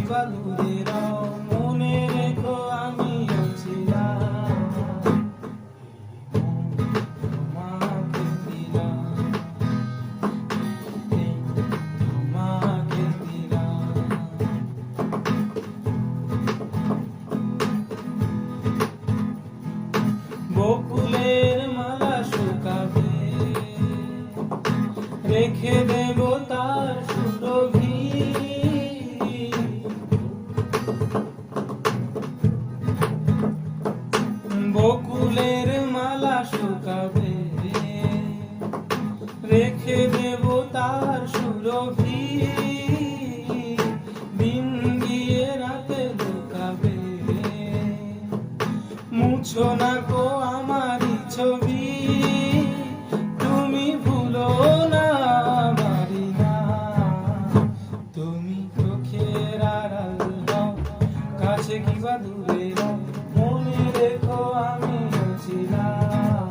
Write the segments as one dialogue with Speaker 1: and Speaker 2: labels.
Speaker 1: কিবা দূরে রও, মনে রেখো আমি ছিলাম, তোমাকে দিলাম, তোমাকে দিলাম। বকুলের মালা শুকাবে, রেখে দেব তার সুরভি, বকুলের মালা শুকাবে, রেখে দেব তার সুরভি, দিন গিয়ে রাতে লুকাবে, মুছো না গো আমারই ছবি, তুমি ভুলো না আমারি নাম, তুমি চোখের আড়াল হও, কাছে কিবা দূরে হও, মনে রেখো আমি ছিলাম,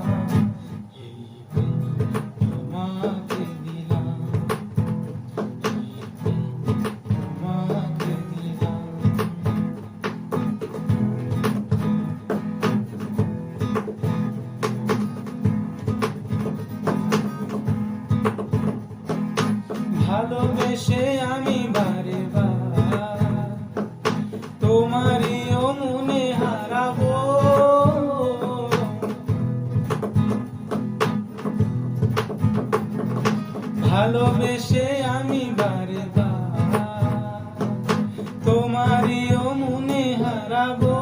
Speaker 1: তোমাকে দিলাম, তোমাকে দিলাম। ভালোবেসে আমি বারে বার তোমারই মনে হারাবো, ভালোবেসে আমি বারে বার তোমারই মনে হারাবো।